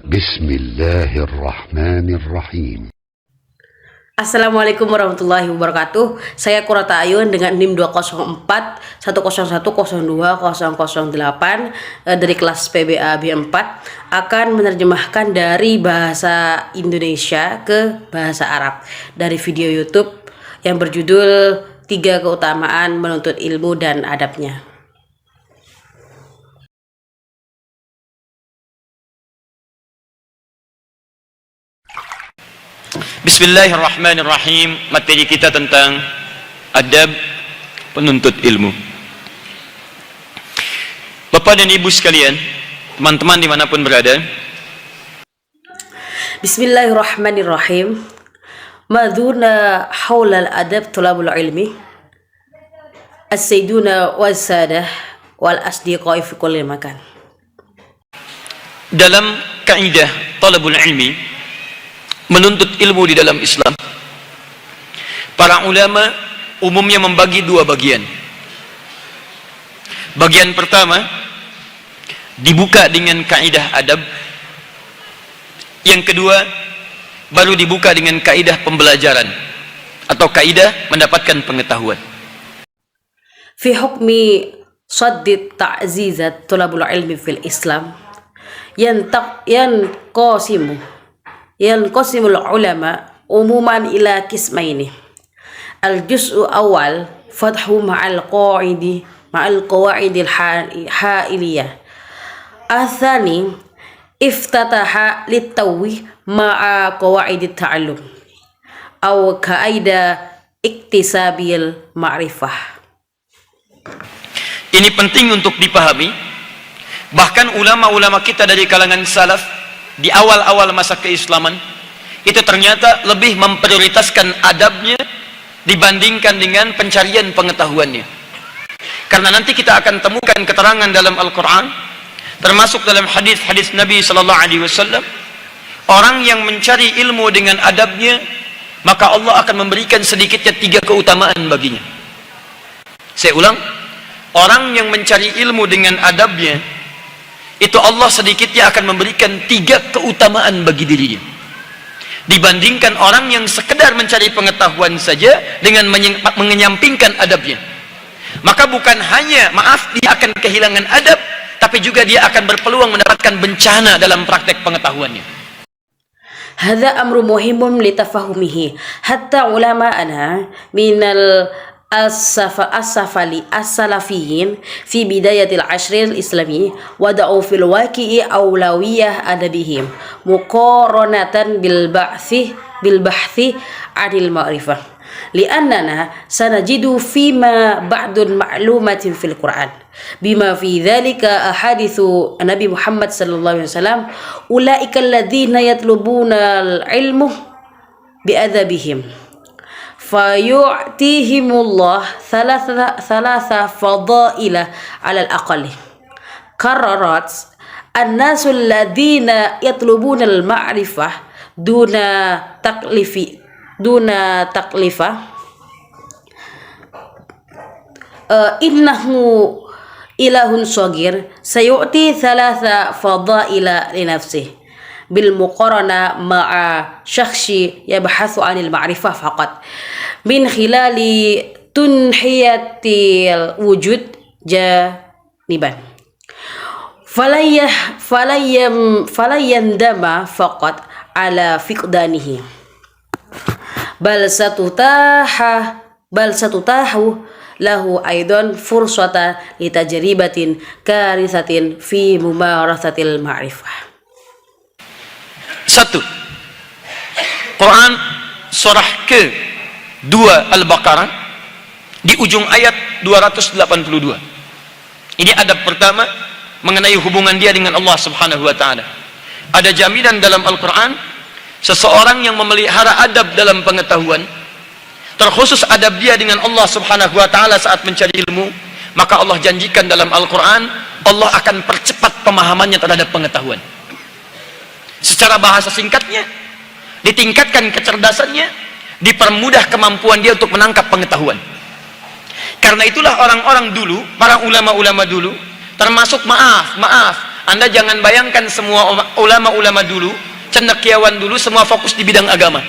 Bismillahirrahmanirrahim. Assalamualaikum warahmatullahi wabarakatuh. Saya Qurrata Ayun dengan NIM 204 101 02 008 dari kelas PBA B4 akan menerjemahkan dari bahasa Indonesia ke bahasa Arab dari video YouTube yang berjudul 3 Keutamaan Menuntut Ilmu dan Adabnya. Bismillahirrahmanirrahim. Materi kita tentang adab penuntut ilmu. Bapak dan ibu sekalian, teman-teman dimanapun berada, Bismillahirrahmanirrahim. Maduna haulal adab tulabul ilmi as-sayyiduna was-sadah wal asdiqai fi kulli makan. dalam kaidah talabul ilmi, menuntut ilmu di dalam Islam, para ulama umumnya membagi dua bagian. Bagian pertama dibuka dengan kaidah adab, yang kedua baru dibuka dengan kaidah pembelajaran atau kaidah mendapatkan pengetahuan. Fi hukmi saddit ta'zizat tulabul ilmi fil Islam yanqasimul ulama umuman ila qismaini. Al-juz'u awal fathu ma'al qawaidil ha'iliyah. Athani iftataha litawwi ma'a qawaidit ta'allum aw kaida iktisabil ma'rifah. Ini penting untuk dipahami. Bahkan ulama-ulama kita dari kalangan salaf di awal-awal masa keislaman itu ternyata lebih memprioritaskan adabnya dibandingkan dengan pencarian pengetahuannya. Karena nanti kita akan temukan keterangan dalam Al-Quran, termasuk dalam hadis-hadis Nabi Sallallahu Alaihi Wasallam, orang yang mencari ilmu dengan adabnya, maka Allah akan memberikan sedikitnya 3 keutamaan baginya. Saya ulang, orang yang mencari ilmu dengan adabnya, itu Allah sedikitnya akan memberikan 3 keutamaan bagi dirinya, dibandingkan orang yang sekedar mencari pengetahuan saja dengan menyampingkan adabnya. Maka bukan hanya dia akan kehilangan adab, tapi juga dia akan berpeluang mendapatkan bencana dalam praktek pengetahuannya. Hadza amru muhimun litafahumihi hatta ulama'ana minal as-salafiyin fi bidayatil ashril islami wada'u fil waqi'i awlawiyah adabihim muqaranatan bil bahthi anil ma'rifah li'annana sanajidu fima ba'dun ma'lumatin fil Qur'an bima fi dhalika ahadithu Nabi Muhammad sallallahu alaihi wasallam ulaika alladhina yatlubuna al-ilmu bi'adabihim fayu'tihimullah thalatha fadaila ala al-aqali kararat an-nasu alladhina yatlubuna al-ma'rifah duna taklifa innahu ilahun shagir sayu'ti thalatha fadaila li nafsihi bil muqarana ma'a syakhsi yabhathu 'anil ma'rifah faqat min khilali tunhiyatil wujud janiban falayandama faqat ala fiqdanihi bal satutahu lahu aidan fursatan litajribatin karithatin fi mumarasatil ma'rifah. 1. Quran surah ke-2 Al-Baqarah di ujung ayat 282. Ini adab pertama mengenai hubungan dia dengan Allah Subhanahu wa taala. Ada jaminan dalam Al-Quran, seseorang yang memelihara adab dalam pengetahuan, terkhusus adab dia dengan Allah Subhanahu wa taala saat mencari ilmu, maka Allah janjikan dalam Al-Quran, Allah akan percepat pemahamannya terhadap pengetahuan. Secara bahasa singkatnya, ditingkatkan kecerdasannya, dipermudah kemampuan dia untuk menangkap pengetahuan. Karena itulah orang-orang dulu, para ulama-ulama dulu, termasuk Anda jangan bayangkan semua ulama-ulama dulu, cendekiawan dulu semua fokus di bidang agama.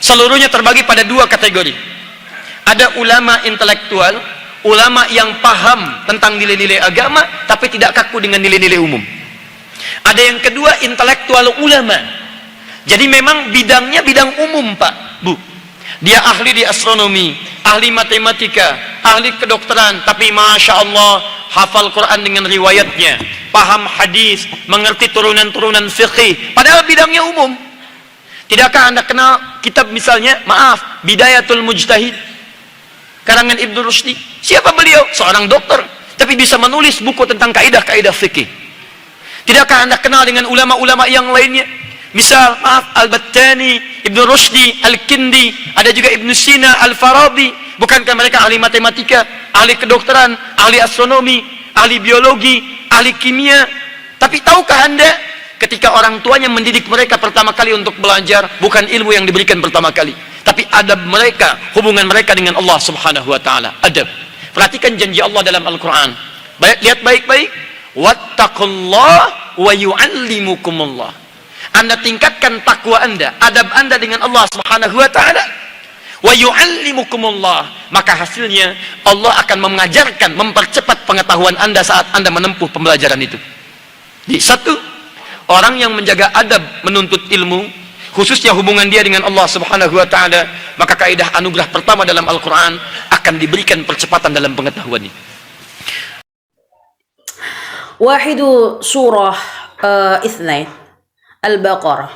Seluruhnya terbagi pada dua kategori. Ada ulama intelektual, ulama yang paham tentang nilai-nilai agama tapi tidak kaku dengan nilai-nilai umum. Ada yang kedua, intelektual ulama. Jadi memang bidangnya bidang umum, Pak, Bu. Dia ahli di astronomi, ahli matematika, ahli kedokteran, tapi Masya Allah hafal Quran dengan riwayatnya, paham hadis, mengerti turunan-turunan fiqih, padahal bidangnya umum. Tidakkah Anda kenal kitab misalnya, maaf, Bidayatul Mujtahid karangan Ibnu Rushdi? Siapa beliau? Seorang dokter, tapi bisa menulis buku tentang kaidah-kaidah fikih. Tidakkah Anda kenal dengan ulama-ulama yang lainnya? Misal, maaf, Al-Battani, Ibnu Rushdi, Al-Kindi, ada juga Ibnu Sina, Al-Farabi. Bukankah mereka ahli matematika, ahli kedokteran, ahli astronomi, ahli biologi, ahli kimia? Tapi tahukah Anda, ketika orang tuanya mendidik mereka pertama kali untuk belajar, bukan ilmu yang diberikan pertama kali, tapi adab mereka, hubungan mereka dengan Allah Subhanahu wa Ta'ala. Adab. Perhatikan janji Allah dalam Al-Quran. Lihat baik-baik. Wattaqullah wa yu'allimukumullah. Anda tingkatkan takwa Anda, adab Anda dengan Allah Subhanahu wa Ta'ala. Wa yu'allimukumullah. Maka hasilnya Allah akan mengajarkan, mempercepat pengetahuan Anda saat Anda menempuh pembelajaran itu. Jadi satu, orang yang menjaga adab menuntut ilmu, khususnya hubungan dia dengan Allah Subhanahu wa Ta'ala, maka kaidah anugerah pertama dalam Al-Quran akan diberikan percepatan dalam pengetahuannya. Wahidu surah Itsnain Al-Baqarah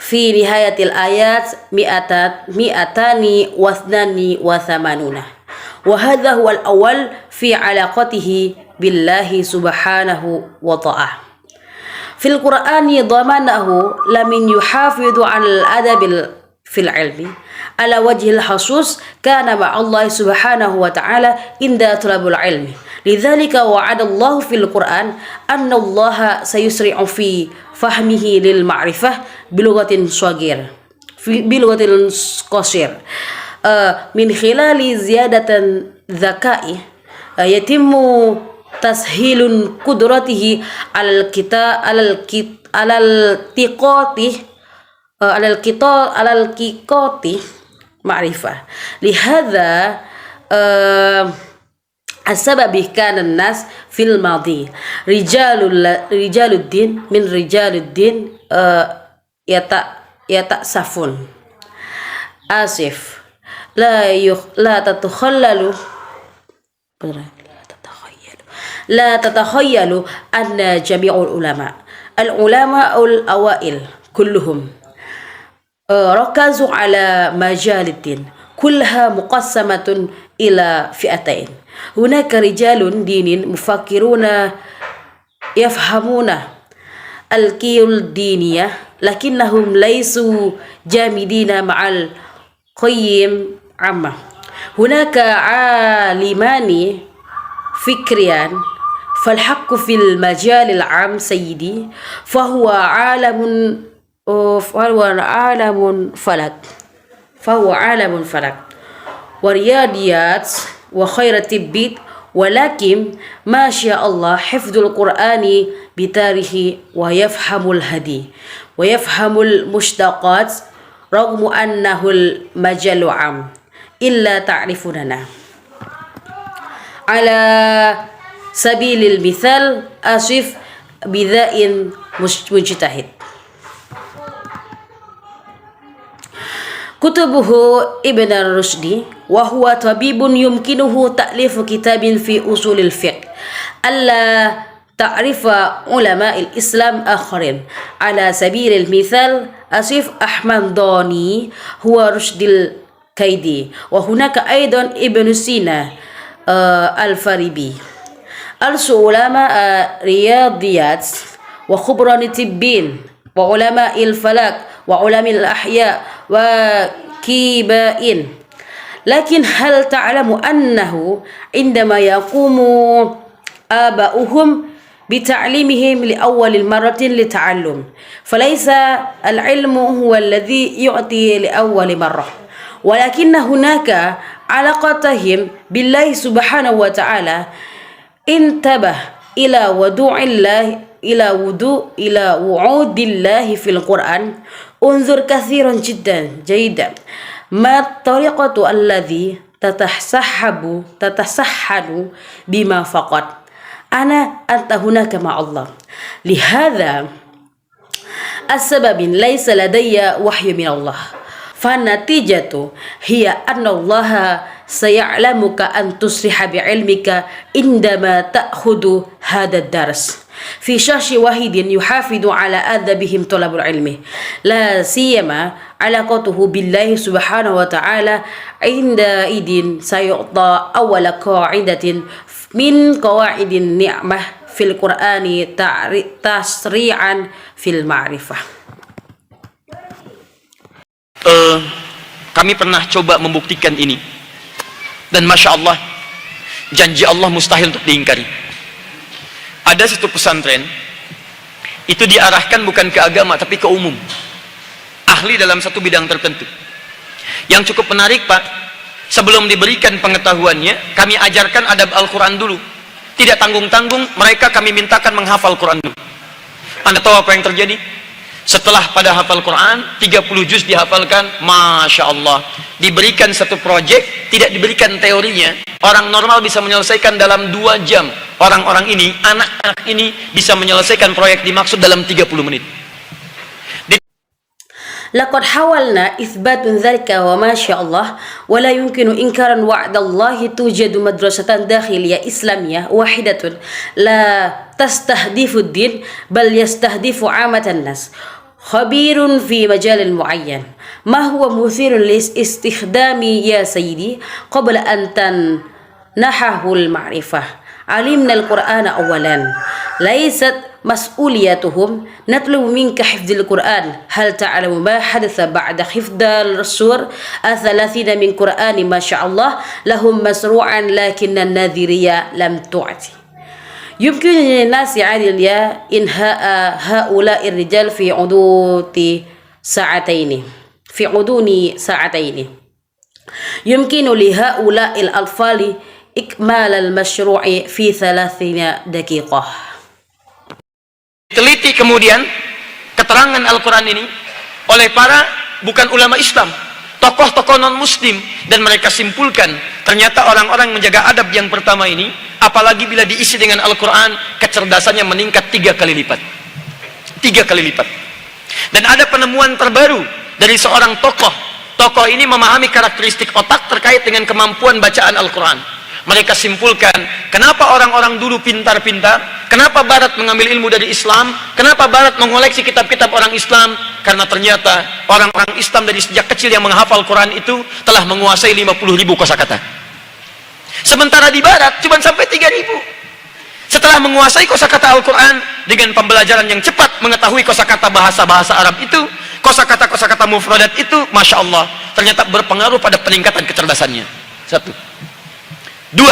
fi nihayatil ayat mi'atani wasnani wa thamanuna wa hadha huwa al-awwal fi alaqatihi billahi subhanahu wa ta'ala. Fil Qur'ani dhamanahu lamin yuhafidhu 'ala al-adabil fil ilmi ala wajhil khusus kana ma'allah subhanahu wa ta'ala inda talabul ilmi. Lidzalika wa'ada Allah fil Qur'an anna Allah sayusri'u fi fahmihi lil ma'rifah bilughatin shagir bilughatil qasir min khilali ziyadatan zakai yatimmu tashilun qudratihi al kita alal kikoti ma'rifah lihadza asbabih kana nas fil madi rijaluddin min rijaluddin yatasafun asif la tatakhayalu anna jami'ul ulama al awail kulluhum rakazu ala majaliddin kullaha muqassamatun ila fi'atain. Hunaka rijalun dinin mufakkiruna yafhamuna al-qiyul diniyah lakinnahum laysu jamidina ma'al qayyim amma. Hunaka alimani fikriyan falhaqqu fil majalil am sayyidi fahuwa alamun falak wariyadiyat wa khairatib bid walakin masya Allah hifdzul Qur'ani bitarihi wa yafhamul hadi wa yafhamul mushtaqat ragmu annahul majalu am illa ta'rifunana ala sabilil mithal asif bidhain mujtahid. Kutubuhu Ibn Rushdi wa huwa tabibun yumkinuhu ta'lifu kitabin fi usulil fiqh alla ta'rifa ulama'il Islam akharin ala sabilil mithal Asif Ahmad Dani huwa Rushdil Kaidi wa hunaka aidan Ibn Sina al-Faribi arsu ulama riyadiyat wa khubran tibbin wa ulama il-falak wa ulama al-ahya wa kibain. Lakin hal ta'lamu annahu indama yaqumu aba'uhum bita'limihim li awwal marratin li ta'allum falaysa al-ilmu huwa alladhi yu'ti li awwal marrah walakinna hunaka alaqatahim billahi subhanahu wa ta'ala intabah ila wu'udillahi fil Qur'an unzur kathiran jiddan jaydan ma tariqatu alladhi tatasahhanu bima faqat ana anta hunaka ma'allah lihadha asbabin laysa ladayya wahyu min Allah fanatijatu hiya anna Allah sayalamuka an tusriha bi'ilmika indama ta'khudu hadha dars fi shashi wahidin yuhafidu ala adabihim talabul ilmi la siyama alaqatuhu billahi subhanahu wa ta'ala inda idin sayu'ta awwala qa'idatin min qawaidin ni'mah fil Qur'ani tasri'an fil ma'rifah. Kami pernah coba membuktikan ini, dan Masya Allah, janji Allah mustahil untuk diingkari. Ada satu pesantren itu diarahkan bukan ke agama tapi ke umum, ahli dalam satu bidang tertentu. Yang cukup menarik Pak, sebelum diberikan pengetahuannya, kami ajarkan adab Al-Quran dulu. Tidak tanggung-tanggung, mereka kami mintakan menghafal Quran dulu. Anda tahu apa yang terjadi? Setelah pada hafal Quran 30 juz dihafalkan, Masya Allah, diberikan satu proyek, tidak diberikan teorinya. Orang normal bisa menyelesaikan dalam 2 jam. Orang-orang ini, anak-anak ini bisa menyelesaikan proyek dimaksud dalam 30 menit. لقد حاولنا إثبات ذلك وما شاء الله ولا يمكن إنكار وعد الله توجد مدرسة داخلية إسلامية واحدة لا تستهدف الدين بل يستهدف عامة الناس خبير في مجال معين ما هو مثير للاستخدام يا سيدي قبل أن تنحه المعرفة علمنا القرآن أولا ليست مسؤوليتهم نطلب منك حفظ القرآن هل تعلم ما حدث بعد حفظ السور 30 من قرآن ما شاء الله لهم مسروعا لكن النذيرية لم تعطي يمكن للناس عادلية إنهاء هؤلاء الرجال في غضون ساعتين يمكن لهؤلاء الأطفال إكمال المشروع في 30 دقيقة. Teliti kemudian keterangan Al-Quran ini oleh para bukan ulama Islam, tokoh-tokoh non-muslim, dan mereka simpulkan ternyata orang-orang menjaga adab yang pertama ini, apalagi bila diisi dengan Al-Quran, kecerdasannya meningkat 3 kali lipat. 3 kali lipat. Dan ada penemuan terbaru dari seorang tokoh. Tokoh ini memahami karakteristik otak terkait dengan kemampuan bacaan Al-Quran. Mereka simpulkan, kenapa orang-orang dulu pintar-pintar, kenapa Barat mengambil ilmu dari Islam, kenapa Barat mengoleksi kitab-kitab orang Islam, karena ternyata orang-orang Islam dari sejak kecil yang menghafal Quran itu telah menguasai 50.000 kosakata. Sementara di Barat cuma sampai 3.000. Setelah menguasai kosakata Al-Quran dengan pembelajaran yang cepat, mengetahui kosakata bahasa-bahasa Arab itu, kosakata-kosakata mufradat itu, Masya Allah, ternyata berpengaruh pada peningkatan kecerdasannya. 1. 2,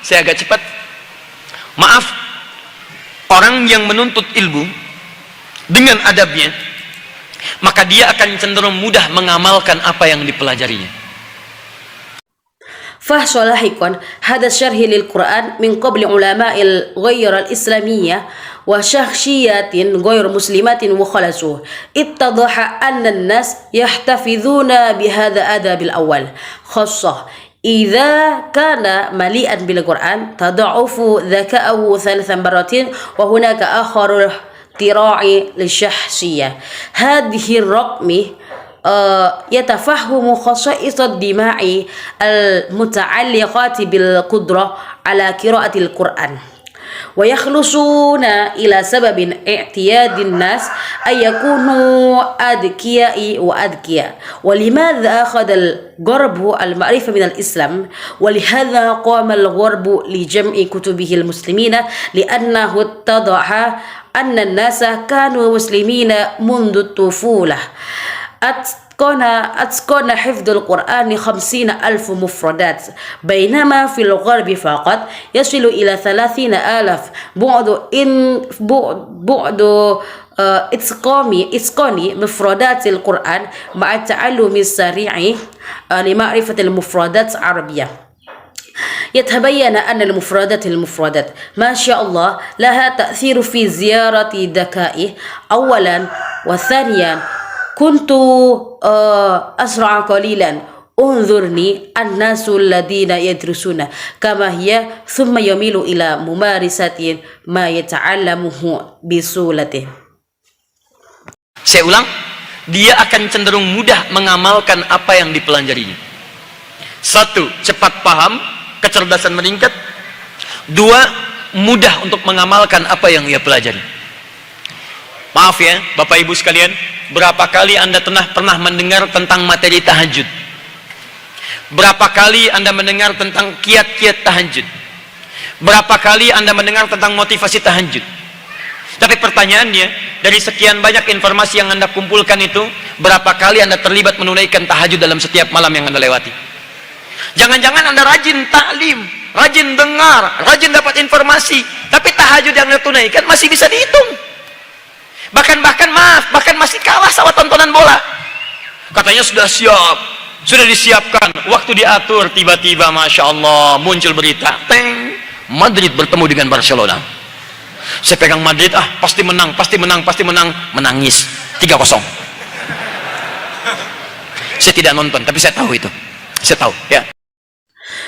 saya agak cepat. Maaf, orang yang menuntut ilmu dengan adabnya, maka dia akan cenderung mudah mengamalkan apa yang dipelajarinya. فصلاحكم هذا الشرح للقرآن من قبل علماء الغير الإسلامية وشخصيات غير مسلمات وخلصوه اتضح أن الناس يحتفظون بهذا الأدب الأول خاصة إذا كان مليئا بالقرآن تضعف ذكاءه 3 مرات وهناك آخر اختراع للشخصية هذه الرقم يتفهم خصائص الدماء المتعلقات بالقدرة على قراءة القرآن ويخلصون إلى سبب اعتياد الناس أن يكونوا أذكياء ولماذا أخذ الغرب المعرفة من الإسلام ولهذا قام الغرب لجمع كتبه المسلمين لأنه اتضح أن الناس كانوا مسلمين منذ الطفولة أتقن حفظ القرآن 50,000 مفردات بينما في الغرب فقط يصل إلى 30,000 بعد إتقان مفردات القرآن مع التعلم السريع لمعرفة المفردات العربية يتبين أن المفردات ما شاء الله لها تأثير في زيارة ذكائه أولا، وثانيا كنت أسرع قليلا انظرني الناس الذين يدرسون كما هي ثم يميل إلى ممارسة ما يتعلمه بسهولة. Saya ulang, dia akan cenderung mudah mengamalkan apa yang dipelajarinya. Satu, cepat paham, kecerdasan meningkat. Dua, mudah untuk mengamalkan apa yang ia pelajari. Maaf ya, Bapak Ibu sekalian, berapa kali Anda pernah mendengar tentang materi tahajud? Berapa kali Anda mendengar tentang kiat-kiat tahajud? Berapa kali Anda mendengar tentang motivasi tahajud? Tapi pertanyaannya, dari sekian banyak informasi yang Anda kumpulkan itu, berapa kali Anda terlibat menunaikan tahajud dalam setiap malam yang Anda lewati? Jangan-jangan Anda rajin taklim, rajin dengar, rajin dapat informasi, tapi tahajud yang Anda tunaikan masih bisa dihitung. Bahkan masih kalah sama tontonan bola. Katanya sudah siap, sudah disiapkan, waktu diatur, tiba-tiba Masya Allah muncul berita, teng, Madrid bertemu dengan Barcelona. Saya pegang Madrid, pasti menang, menangis 3-0. Saya tidak nonton, tapi saya tahu itu. Saya tahu, ya.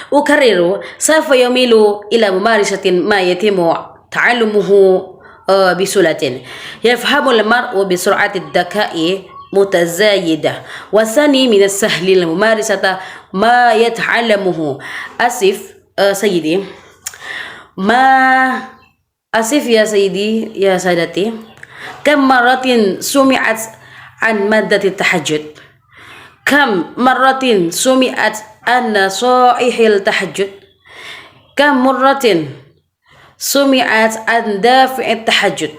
أكرر سوف يميل إلى ممارسة ما يتم تعلمه بسهولة. يفهم المرء بسرعة الذكاء متزايدة. والثاني من السهل الممارسة ما يتعلمه. آسف يا سيدي يا سادتي، كم مرة سمعت عن مادة التحجد؟ كم مرة سمعت عن نصائح التحجد؟ كم مرة سمعت عن دافع التحجد؟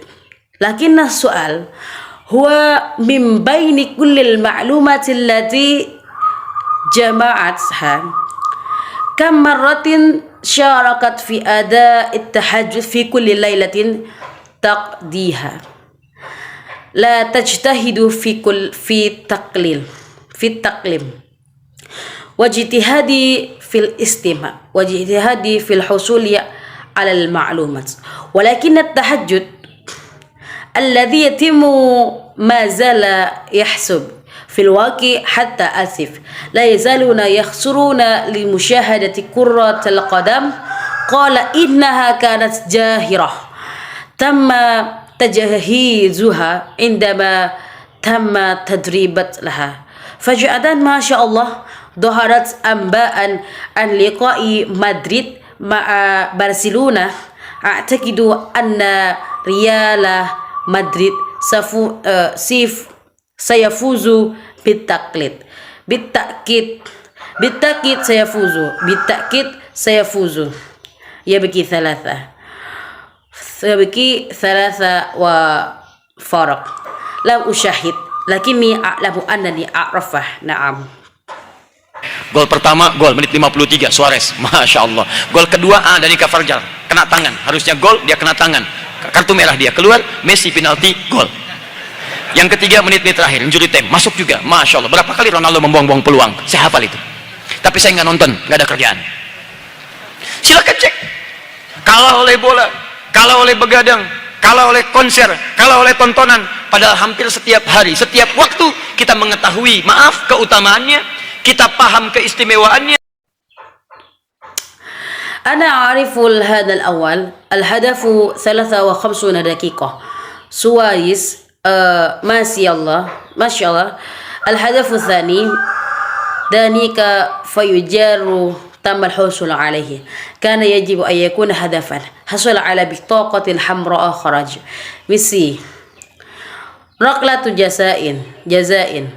لكن السؤال هو من بين كل المعلومات التي جمعتها كم مرة شاركت في أداء التحجد في كل ليلة تقضيها؟ لا تجتهد في التقليم واجتهادي في الاستماع واجتهادي في الحصول على المعلومات. ولكن التحجد الذي يتم ما زال يحسب في الواقع حتى آسف لا يزالون يخسرون لمشاهدة كرة القدم. قال إنها كانت جاهرة تم تجهيزها عندما تم تدريبت لها. فجأة ما شاء الله ظهرت أنباء عن لقاء مدريد مع برشلونة. أعتقد أن ريال مدريد سيفوز بالتأكيد سيفوز. يبكي ثلاثة وفارق. لا أشاهد لكني أعلم أنني أعرفه. نعم. Gol pertama, gol menit 53, Suarez, Masya Allah. Gol kedua, dari Carvajal, kena tangan, harusnya gol, dia kena tangan, kartu merah dia, keluar, Messi penalti, gol. Yang ketiga, menit-menit terakhir, injury time, masuk juga, Masya Allah. Berapa kali Ronaldo membuang-buang peluang, saya hafal itu. Tapi saya nggak nonton, nggak ada kerjaan. Silakan cek. Kalah oleh bola, kalah oleh begadang, kalah oleh konser, kalah oleh tontonan. Padahal hampir setiap hari, setiap waktu kita mengetahui, keutamaannya, kita paham keistimewaannya. أنا أعرف هذا الأول. الهدف 53 دقيقة. سواريز ما شاء الله. الهدف الثاني ذلك فيجار تم الحصول عليه. كان يجب أن يكون هدفا. حصل على بطاقة الحمراء خرج. ميسي ركلة جزاء.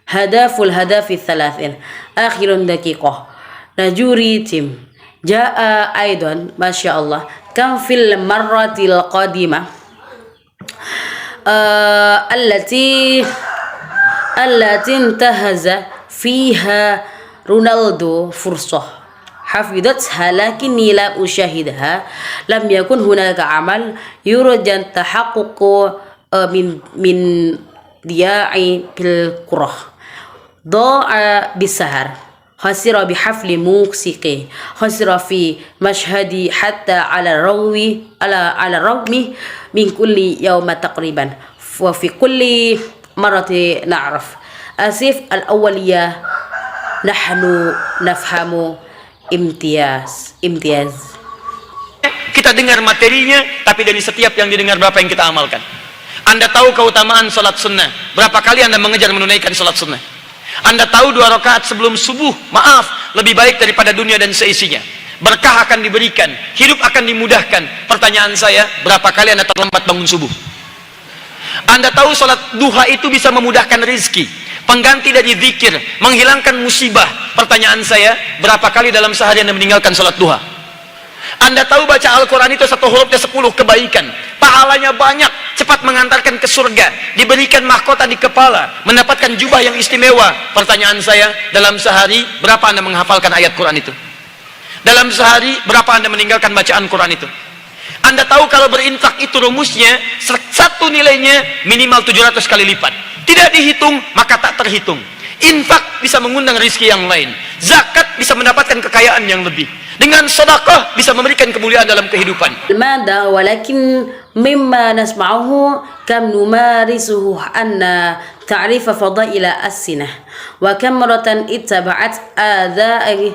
الهدف الثلاثين آخر دقيقة. نجوري تيم جاء أيضا ما شاء الله. كم في المرة القادمة التي انتهز فيها رونالدو فرصة حفظتها لكني لا أشاهدها. لم يكن هناك عمل يرجى التحقق من ضياع بالكرة. ضاع بالسهر. خسر بحفل موسيقى خسر في مشهد حتى على الرغم من كل يوم تقريبا وفي كل مرة نعرف آسف الأولية نحن نفهم امتياز Kita dengar materinya, tapi dari setiap yang didengar berapa yang kita amalkan. Anda tahu keutamaan salat sunnah, berapa kali Anda mengejar menunaikan salat sunnah? Anda tahu 2 rakaat sebelum subuh, maaf, lebih baik daripada dunia dan seisinya. Berkah akan diberikan, hidup akan dimudahkan. Pertanyaan saya, berapa kali Anda terlambat bangun subuh? Anda tahu salat duha itu bisa memudahkan rezeki, pengganti dari zikir, menghilangkan musibah. Pertanyaan saya, berapa kali dalam sehari Anda meninggalkan salat duha? Anda tahu baca Al-Quran itu 1 hurufnya 10 kebaikan, pahalanya banyak, cepat mengantarkan ke surga, diberikan mahkota di kepala, mendapatkan jubah yang istimewa. Pertanyaan saya, dalam sehari berapa Anda menghafalkan ayat Quran itu? Dalam sehari berapa Anda meninggalkan bacaan Quran itu? Anda tahu kalau berinfak itu rumusnya, satu nilainya minimal 700 kali lipat. Tidak dihitung, maka tak terhitung. Infak bisa mengundang rizki yang lain. Zakat bisa mendapatkan kekayaan yang lebih. Dengan sedekah bisa memberikan kemuliaan dalam kehidupan. المادة ولكن مما نسمعه كم نمارسه أن تعريف فضائل السنة وكم مرة اتبعت آداء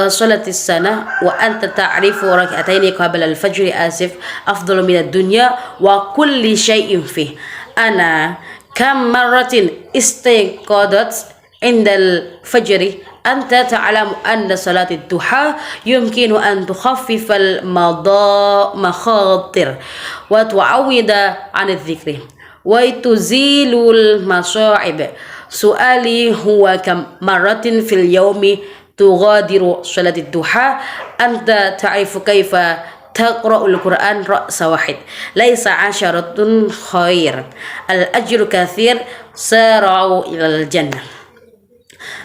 صلاة السنة وأنت تعرف ركعتين قبل الفجر أفضل من الدنيا وكل شيء فيه. أنا كم مرة استيقظت عند الفجر أنت تعلم أن صلاة الضحى يمكن أن تخفف المخاطر وتعوض عن الذكر وتزيل المصاعب. سؤالي هو كم مرة في اليوم تغادر صلاة الضحى؟ أنت تعرف كيف تقرأ القرآن رأس واحد، ليس 10 خير، الأجر كثير، سارعوا إلى الجنة.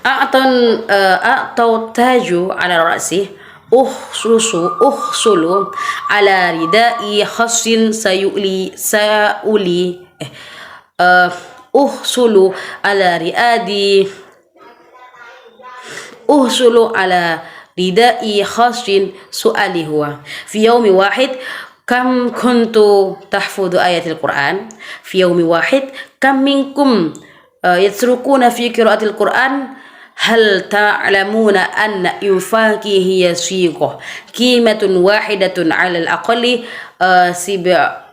أعطوا تاج على رأسي أحصل على ردائي خص أحصل على ردائي خاص. سؤالي هو في يوم واحد كم كنت تحفظ آيات القرآن؟ في يوم واحد كم منكم يتركون في قراءة القرآن؟ هل تعلمون أن إنفاقي هي صيغة قيمة واحدة على الأقل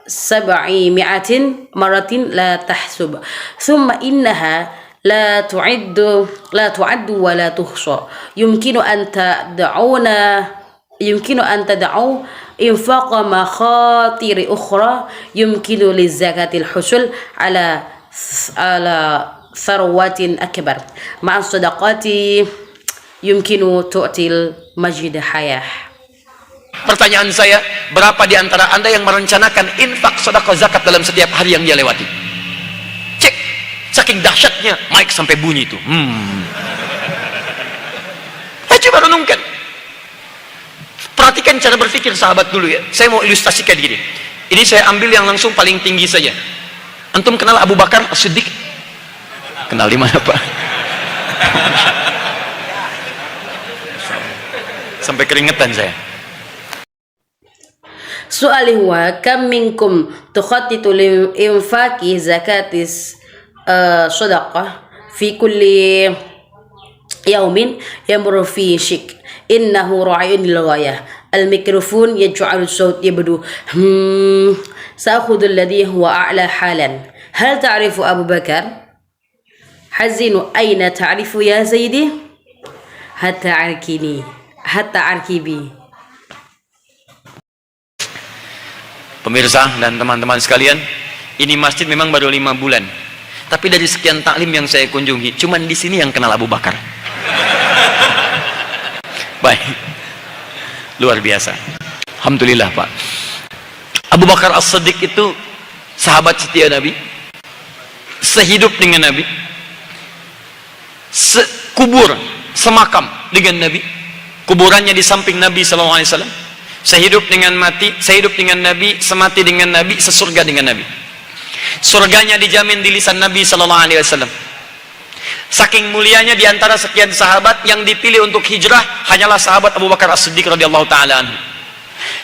700 مرة لا تحسب، ثم إنها لا تعد ولا تحصى. يمكن أن تدعوا إنفاق مخاطر أخرى، يمكن للزكاة الحصول على ثروات أكبر مع الصدقات، يمكن تؤتي المجد حياة. Pertanyaan saya, berapa di antara Anda yang merencanakan infak, sedekah, zakat dalam setiap hari yang dia lewati? Cek, saking dahsyatnya mic sampai bunyi itu. Coba renungkan. Perhatikan cara berpikir sahabat dulu ya. Saya mau ilustrasikan gini. Ini saya ambil yang langsung paling tinggi saja. Antum kenal Abu Bakar As-Siddiq? Kenal di mana, Pak? Sampai keringetan saya. سؤالي هو كم منكم تخطط لإنفاق زكاة صدقة في كل يوم يمر فيه شك إنه رعي للغاية. الميكروفون يجعل الصوت يبدو سأخذ الذي هو أعلى حالا. هل تعرف أبو بكر؟ حزين أين تعرف يا سيدي؟ حتى أركبي. Pemirsa dan teman-teman sekalian, ini masjid memang baru 5 bulan, tapi dari sekian taklim yang saya kunjungi, cuman di sini yang kenal Abu Bakar. Baik, luar biasa. Alhamdulillah, Pak. Abu Bakar As-Siddiq itu sahabat setia Nabi, sehidup dengan Nabi, sekubur, semakam dengan Nabi, kuburannya di samping Nabi SAW. Sehidup dengan Nabi, semati dengan Nabi, sesurga dengan Nabi. Surganya dijamin di lisan Nabi SAW. Saking mulianya di antara sekian sahabat, yang dipilih untuk hijrah hanyalah sahabat Abu Bakar As-Siddiq radhiyallahu taala anhu.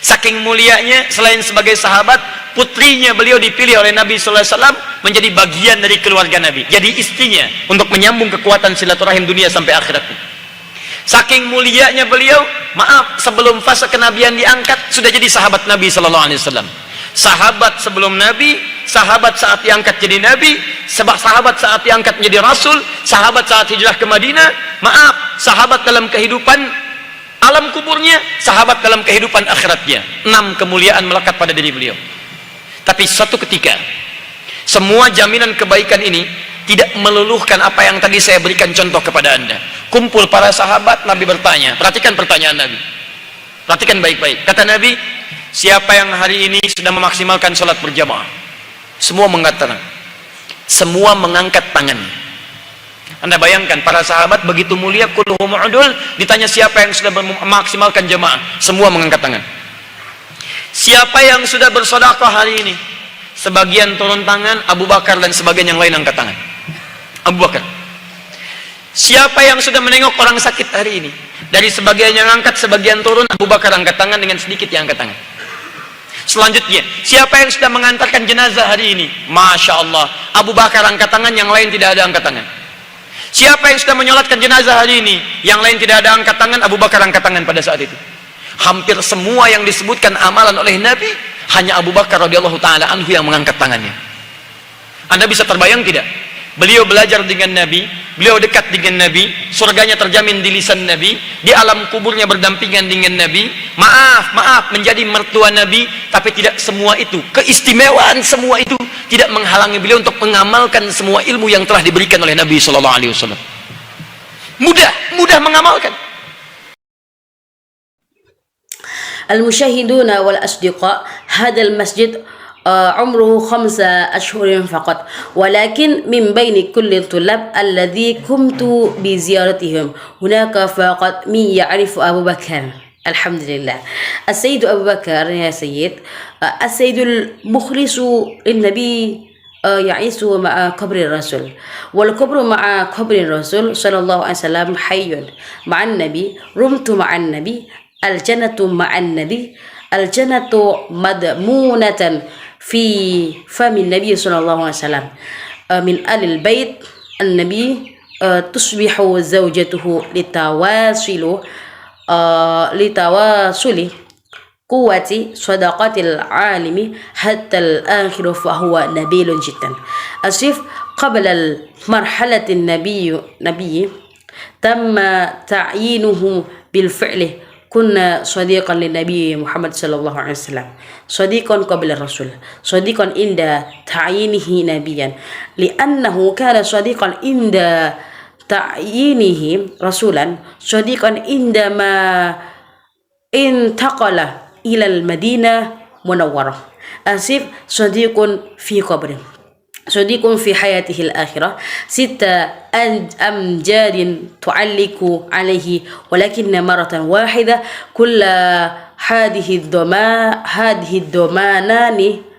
Saking mulianya, selain sebagai sahabat, putrinya beliau dipilih oleh Nabi sallallahu alaihi wasallam menjadi bagian dari keluarga Nabi, jadi istrinya untuk menyambung kekuatan silaturahim dunia sampai akhirat. Saking mulianya beliau, sebelum fase kenabian diangkat sudah jadi sahabat Nabi sallallahu alaihi wasallam. Sahabat sebelum Nabi, sahabat saat diangkat jadi Nabi, sahabat saat diangkat menjadi Rasul, sahabat saat hijrah ke Madinah, sahabat dalam kehidupan alam kuburnya, sahabat dalam kehidupan akhiratnya. 6 kemuliaan melekat pada diri beliau. Tapi suatu ketika, semua jaminan kebaikan ini tidak meluluhkan apa yang tadi saya berikan contoh kepada Anda. Kumpul para sahabat, Nabi bertanya. Perhatikan pertanyaan Nabi. Perhatikan baik-baik. Kata Nabi, siapa yang hari ini sudah memaksimalkan sholat berjamaah? Semua mengatakan, semua mengangkat tangan. Anda bayangkan, para sahabat begitu mulia, kulluhum udul, ditanya siapa yang sudah memaksimalkan jamaah? Semua mengangkat tangan. Siapa yang sudah bersedekah hari ini? Sebagian turun tangan, Abu Bakar dan sebagian yang lain angkat tangan. Abu Bakar. Siapa yang sudah menengok orang sakit hari ini? Dari sebagian yang angkat, sebagian turun, Abu Bakar angkat tangan, dengan sedikit yang angkat tangan. Selanjutnya, siapa yang sudah mengantarkan jenazah hari ini? Masya Allah, Abu Bakar angkat tangan, yang lain tidak ada angkat tangan. Siapa yang sudah menyolatkan jenazah hari ini? Yang lain tidak ada angkat tangan, Abu Bakar angkat tangan pada saat itu. Hampir semua yang disebutkan amalan oleh Nabi, hanya Abu Bakar radhiyallahu taala anhu yang mengangkat tangannya. Anda bisa terbayang tidak? Beliau belajar dengan Nabi, beliau dekat dengan Nabi, surganya terjamin di lisan Nabi, di alam kuburnya berdampingan dengan Nabi, maaf, menjadi mertua Nabi, tapi tidak semua itu, keistimewaan semua itu tidak menghalangi beliau untuk mengamalkan semua ilmu yang telah diberikan oleh Nabi sallallahu alaihi wasallam. Mudah mengamalkan. المشاهدون والأصدقاء، هذا المسجد عمره 5 أشهر فقط، ولكن من بين كل الطلاب الذي قمت بزيارتهم هناك فقط من يعرف أبو بكر. الحمد لله. السيد أبو بكر يا سيد، السيد المخلص للنبي يعيش مع قبر الرسول، والقبر مع قبر الرسول صلى الله عليه وسلم حي مع النبي، رمت مع النبي، الجنة مع النبي، الجنة مضمونة في فم النبي صلى الله عليه وسلم. من آل البيت النبي تصبح زوجته لتواصل قوة صداقة العالم حتى الآخر، فهو نبيل جدا. أسف قبل المرحلة النبي تم تعيينه بالفعل. كنا صديقا للنبي محمد صلى الله عليه وسلم، صديقا قبل الرسول، صديقا عند تعيينه نبيا، لأنه كان صديقا عند تعيينه رسولا، صديقا عندما انتقل إلى المدينة منورة. آسف، صديق في قبره، صديق في حياته الآخرة. 6 أمجاد تعلق عليه، ولكن مرة واحدة كل هذه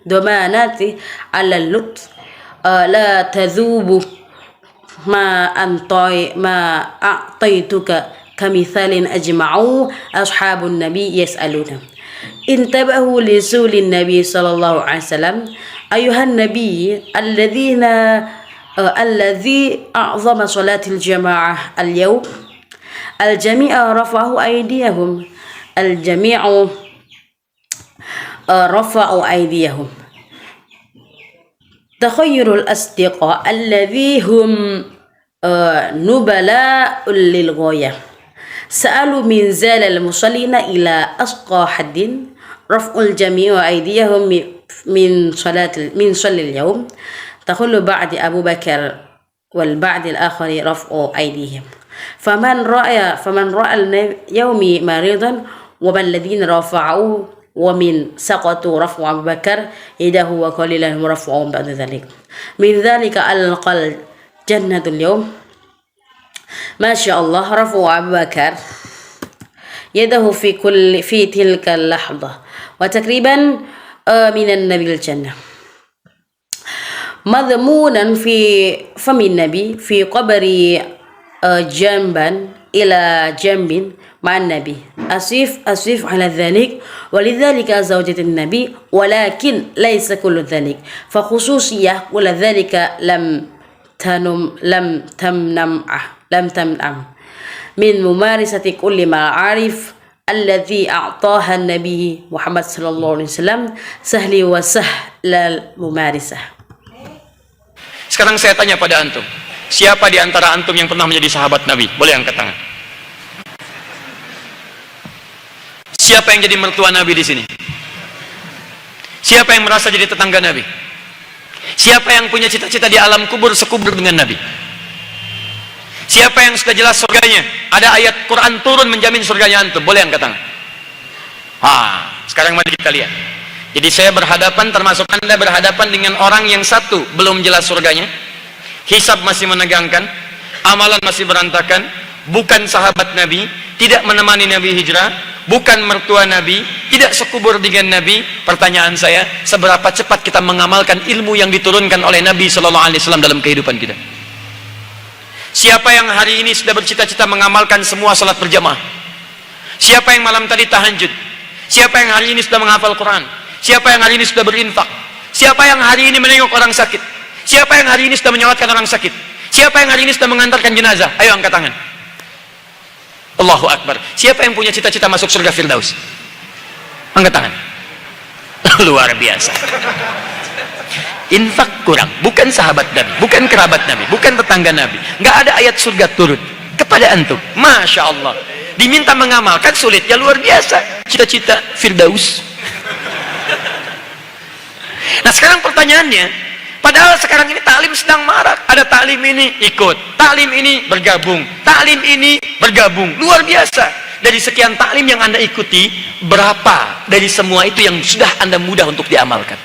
الضمانات على اللطف لا تذوب ما أعطيتك كمثال أجمعوا أصحاب النبي يسألون. انتبهوا لسول النبي صلى الله عليه وسلم. أيها النبي الذي أعظم صلاة الجماعة اليوم، الجميع رفعوا أيديهم، الجميع رفعوا أيديهم. تخير الأصدقاء الذي هم نبلاء للغاية، سألوا من زال المصلين إلى أسقى حد، رفع الجميع أيديهم من صلاة اليوم. تقول بعد أبو بكر والبعد الآخر رفع أيديهم. فمن رأى اليوم مريضا، ومن الذين رفعوا ومن سقطوا رفع أبو بكر يده، وقليلا رفعوا بعد ذلك. من ذلك ألقى الجنة اليوم. ما شاء الله، رفع أبو بكر يده في تلك اللحظة، وتقريبا من النبي الجنة. مضمونا في فم النبي في قبر جنبا إلى جنب مع النبي أسف على ذلك ولذلك زوجة النبي ولكن ليس كل ذلك فخصوصية ولذلك لم تمنع من ممارسة كل معارف الذي أعطاها النبي محمد صلى الله عليه وسلم سهل وسهل الممارسة. Sekarang saya tanya pada antum, siapa di antara antum yang pernah menjadi sahabat Nabi? Boleh angkat tangan. Siapa yang jadi mertua Nabi di sini? Siapa yang merasa jadi tetangga Nabi? Siapa yang punya cita-cita di alam kubur sekubur dengan Nabi? Siapa yang sudah jelas surganya? Ada ayat Quran turun menjamin surganya antum. Boleh angkat tangan. Sekarang mari kita lihat. Jadi saya berhadapan, termasuk anda berhadapan dengan orang yang satu belum jelas surganya, hisab masih menegangkan, amalan masih berantakan, bukan sahabat Nabi, tidak menemani Nabi hijrah, bukan mertua Nabi, tidak sekubur dengan Nabi. Pertanyaan saya, seberapa cepat kita mengamalkan ilmu yang diturunkan oleh Nabi SAW dalam kehidupan kita? Siapa yang hari ini sudah bercita-cita mengamalkan semua salat berjamaah? Siapa yang malam tadi tahajud? Siapa yang hari ini sudah menghafal Quran? Siapa yang hari ini sudah berinfak? Siapa yang hari ini menengok orang sakit? Siapa yang hari ini sudah menyelamatkan orang sakit? Siapa yang hari ini sudah mengantarkan jenazah? Ayo angkat tangan. Allahu Akbar. Siapa yang punya cita-cita masuk surga Firdaus? Angkat tangan. Luar biasa. Infak kurang, bukan sahabat Nabi, bukan kerabat Nabi, bukan tetangga Nabi. Nggak ada ayat surga turun kepada antum. Masya Allah. Diminta mengamalkan sulit, ya luar biasa. Cita-cita Firdaus. Nah sekarang pertanyaannya, padahal sekarang ini taklim sedang marak. Ada taklim ini ikut, taklim ini bergabung, taklim ini bergabung. Luar biasa. Dari sekian taklim yang anda ikuti, berapa dari semua itu yang sudah anda mudah untuk diamalkan?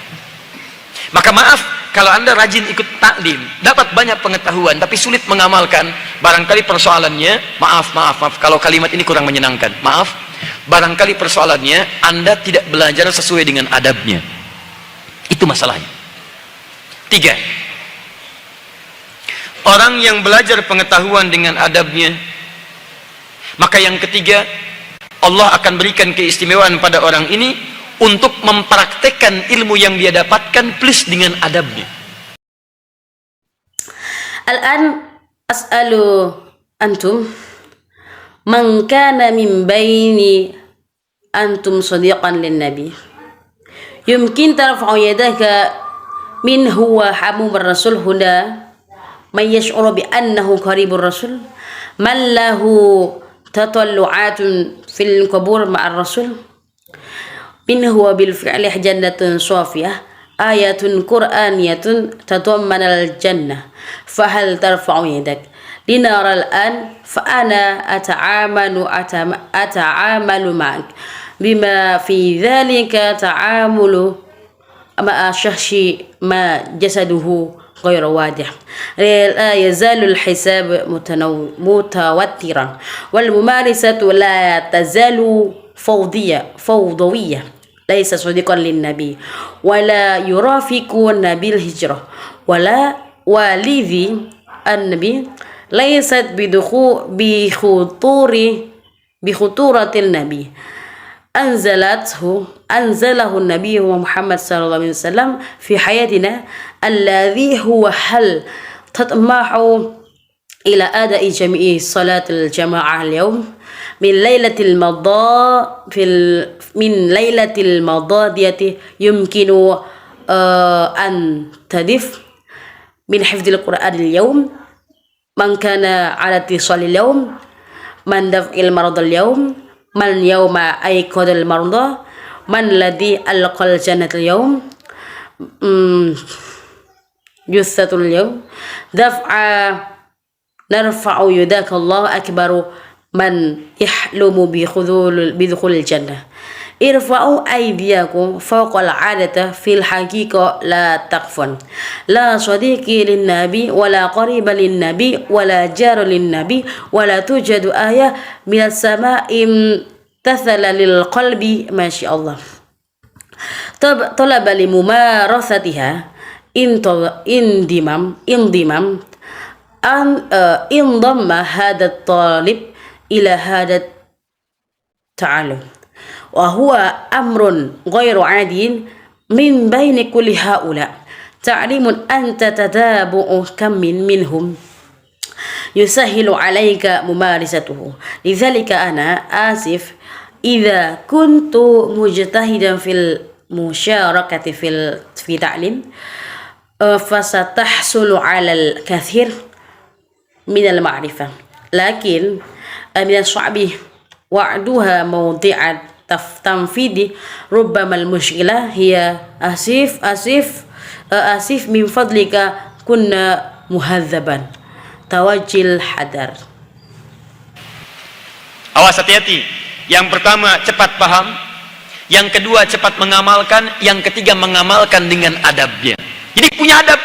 Maka maaf, kalau anda rajin ikut taklim, dapat banyak pengetahuan, tapi sulit mengamalkan, barangkali persoalannya, maaf, kalau kalimat ini kurang menyenangkan, maaf, barangkali persoalannya, anda tidak belajar sesuai dengan adabnya. Itu masalahnya. 3. Orang yang belajar pengetahuan dengan adabnya, maka yang ketiga, Allah akan berikan keistimewaan pada orang ini untuk mempraktekkan ilmu yang dia dapatkan plus dengan adabnya. Al-an as'alu antum man kana min baini antum sadiqan lin nabi yumkin tarfa'u yadaka min huwa hamum ar-rasul huna man yash'uru bi annahu qaribur rasul man lahu tatallu'atun fil qubur ma'ar rasul min huwa bil fi'li jannatun safiyah ayatun qur'aniyatun tadammanal jannah fahal tarfa'u yadak linara al-an fa ana ata'amalu ma'ak bima fi dhalika ta'amulu ma'a shakhsi ma jasaduhu غير واضح لا يزال الحساب متوترا والممارسة لا تزال فوضوية ليس صديقا للنبي ولا يرافق النبي الهجرة ولا والذي النبي ليست بخطورة النبي أنزله النبي محمد صلى الله عليه وسلم في حياتنا الذي هو هل تطمح إلى أداء جميع صلاة الجماعة اليوم من ليلة المضادية يمكن أن تضيف من حفظ القرآن اليوم من كان على اتصال اليوم من دفع المرض اليوم من يوم أيقظ المرضى من الذي ألقى الجنة اليوم جثة اليوم نرفع يداك الله أكبر من يحلم بدخول الجنة ارفعوا أيديكم فوق العادة في الحقيقة لا تخفون لا صديق للنبي ولا قريب للنبي ولا جار للنبي ولا توجد آية من السماء امتثل للقلب ما شاء الله طلب لممارستها indimam an indamma hada talib ila hada ta'allum wa huwa amrun ghairu adin min baini kulli haula ta'limun anta tadabu'u kam minhum yusahilu alaika mumarisatuhu lidzalika ana asif idza kuntu mujtahidan fil musyarakati fi ta'lim fasatahsulu 'ala al-kathir min al-ma'rifah lakin min as-sa'bi wa'duha mawdi'at tanfidi rubbama al-mushkilah hiya asif min fadlika kunna muhadzaban tawajjil hadar. Awas, hati-hati. Yang pertama cepat paham, yang kedua cepat mengamalkan, yang ketiga mengamalkan dengan adabnya. Jadi punya adab,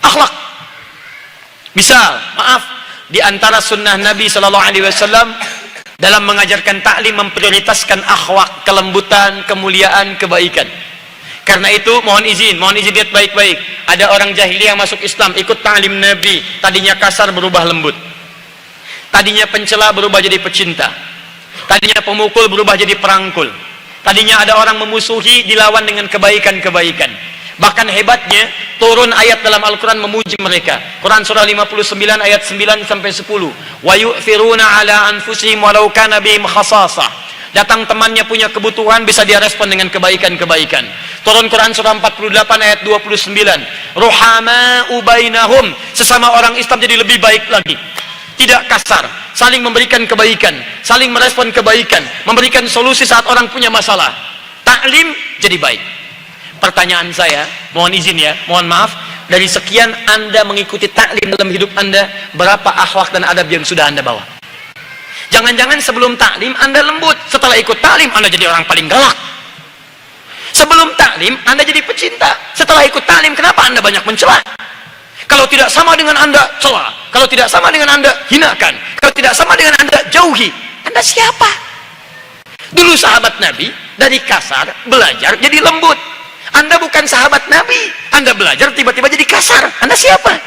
akhlak. Misal, maaf, di antara sunnah Nabi SAW dalam mengajarkan taklim memprioritaskan akhlak, kelembutan, kemuliaan, kebaikan. Karena itu mohon izin lihat baik-baik. Ada orang jahiliyah masuk Islam, ikut taklim Nabi, tadinya kasar berubah lembut, tadinya pencela berubah jadi pecinta, tadinya pemukul berubah jadi perangkul, tadinya ada orang memusuhi dilawan dengan kebaikan-kebaikan. Bahkan hebatnya turun ayat dalam Al-Quran memuji mereka. Quran surah 59 ayat 9 sampai 10. Wa yu'thiruna ala anfusihim walau kana bihim khasasah. Datang temannya punya kebutuhan, bisa dia respon dengan kebaikan-kebaikan. Turun Quran surah 48 ayat 29. Ruhama'u bainahum, sesama orang Islam jadi lebih baik lagi. Tidak kasar, saling memberikan kebaikan, saling merespon kebaikan, memberikan solusi saat orang punya masalah. Taklim jadi baik. Pertanyaan saya, mohon izin ya, mohon maaf, dari sekian Anda mengikuti taklim dalam hidup Anda, berapa akhlak dan adab yang sudah Anda bawa? Jangan-jangan sebelum taklim Anda lembut, setelah ikut taklim Anda jadi orang paling galak. Sebelum taklim Anda jadi pecinta, setelah ikut taklim kenapa Anda banyak mencela? Kalau tidak sama dengan Anda, cela. Kalau tidak sama dengan Anda, hinakan. Kalau tidak sama dengan Anda, jauhi. Anda siapa? Dulu sahabat Nabi dari kasar belajar jadi lembut. Anda bukan sahabat Nabi, Anda belajar tiba-tiba jadi kasar. Anda siapa?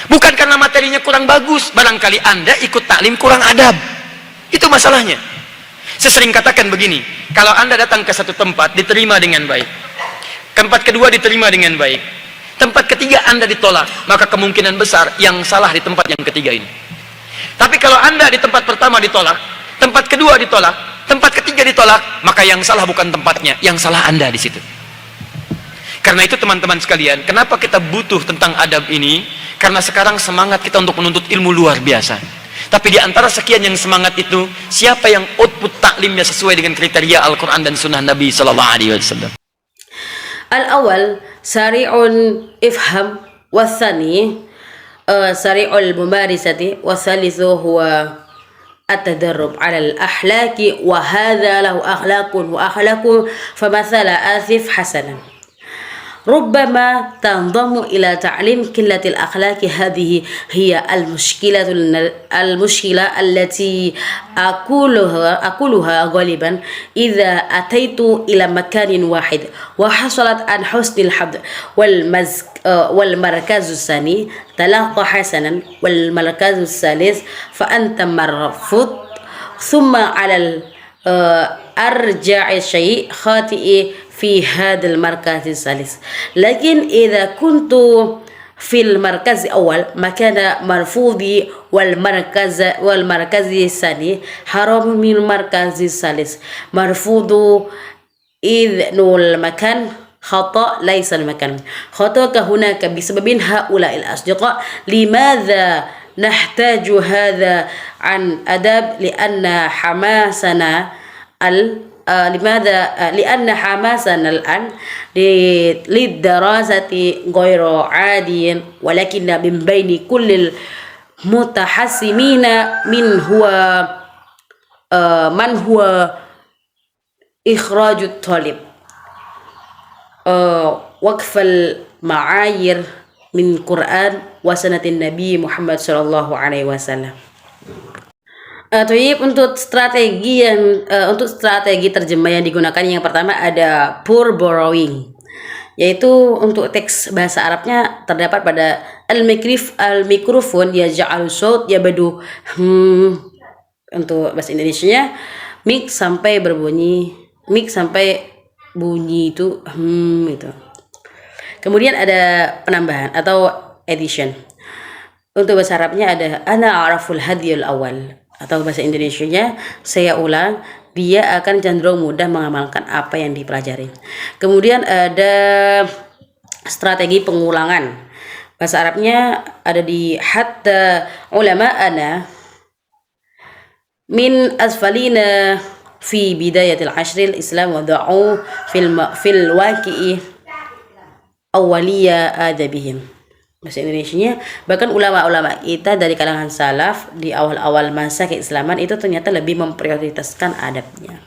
Bukan karena materinya kurang bagus, barangkali Anda ikut taklim kurang adab. Itu masalahnya. Saya sering katakan begini, kalau Anda datang ke satu tempat diterima dengan baik, tempat kedua diterima dengan baik, tempat ketiga Anda ditolak, maka kemungkinan besar yang salah di tempat yang ketiga ini. Tapi kalau Anda di tempat pertama ditolak, tempat kedua ditolak, tempat ketiga ditolak, maka yang salah bukan tempatnya, yang salah Anda di situ. Karena itu teman-teman sekalian, kenapa kita butuh tentang adab ini? Karena sekarang semangat kita untuk menuntut ilmu luar biasa. Tapi di antara sekian yang semangat itu, siapa yang output taklimnya sesuai dengan kriteria Al-Quran dan Sunnah Nabi Sallallahu Alaihi Wasallam? Al-awal sari'un ifham, wathani sari'ul mumarisati, wathalithu huwa at-tadarrub 'ala al-akhlaqi wa hadha lahu akhlaqun wa akhlaqun famathala asif hasanan. ربما تنضم إلى تعليم قلة الأخلاق. هذه هي المشكلة التي أقولها غالبا إذا أتيت إلى مكان واحد وحصلت عن حسن الحظ والمركز الثاني تلقى حسنا والمركز الثالث فأنت مرفوض ثم على أرجع شيء خاطئ في هذا المركز الثالث. لكن إذا كنت في المركز الأول مكان مرفوضي والمركز الثاني حرام من المركز الثالث مرفوض إذ المكان خطأ ليس المكان خطأ هناك بسبب هؤلاء الأصدقاء. لماذا نحتاج هذا عن أدب؟ لأن حماسنا الآن للدراسة غير عادي، ولكن من بين كل المتحسمين من هو إخراج الطالب وقف المعايير من Quran wa sunnati Nabi Muhammad sallallahu alaihi wasallam. Untuk strategi terjemah yang digunakan, yang pertama ada poor borrowing. yaitu untuk teks bahasa Arabnya terdapat pada al-mikrofon ya ja'al saut ya badu untuk bahasa Indonesianya mik sampai bunyi itu itu. Kemudian ada penambahan atau addition. Untuk bahasa Arabnya ada ana araful hadiyul awal, atau bahasa Indonesianya saya ulang, dia akan cenderung mudah mengamalkan apa yang dipelajari. Kemudian ada strategi pengulangan. Bahasa Arabnya ada di hatta ulama ana min asfalina fi bidayatil ashril islam wada'u fil waqi'i awwaliya adabihim. Bahasa Indonesianya, bahkan ulama-ulama kita dari kalangan salaf di awal-awal masa keislaman itu ternyata lebih memprioritaskan adabnya.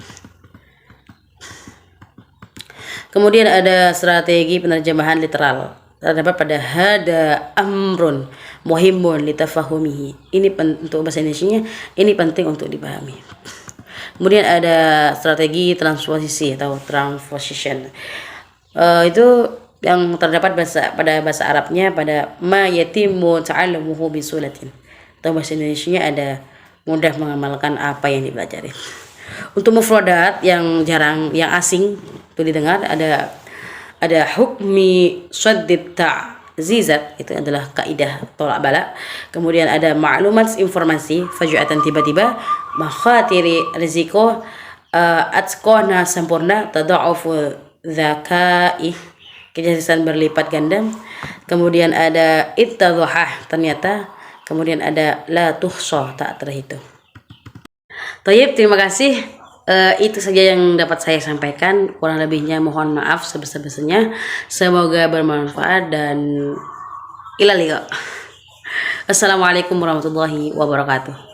Kemudian ada strategi penerjemahan literal. Terdapat pada hada amrun muhimun litafahumihi. Ini untuk bahasa Indonesianya, ini penting untuk dipahami. Kemudian ada strategi transposisi atau transposition. Itu yang terdapat pada bahasa Arabnya pada ma yatimu ta'allumuhu bisulatin, atau bahasa Indonesianya ada mudah mengamalkan apa yang dipelajari. Untuk mufradat yang jarang, yang asing itu didengar, ada hukmi shaddid ta'zizat, itu adalah kaidah tolak balak. Kemudian ada maklumat informasi fajuatan tiba-tiba, makhatiri risiko, atqona sempurna, tada'ufu zakai, kecerdasan berlipat ganda. Kemudian ada ittadhah, ternyata. Kemudian ada la tuhsa, tak terhitung. Tayyib, terima kasih. Itu saja yang dapat saya sampaikan. Kurang lebihnya mohon maaf sebesar-besarnya. Semoga bermanfaat dan ilal liqa. Assalamualaikum warahmatullahi wabarakatuh.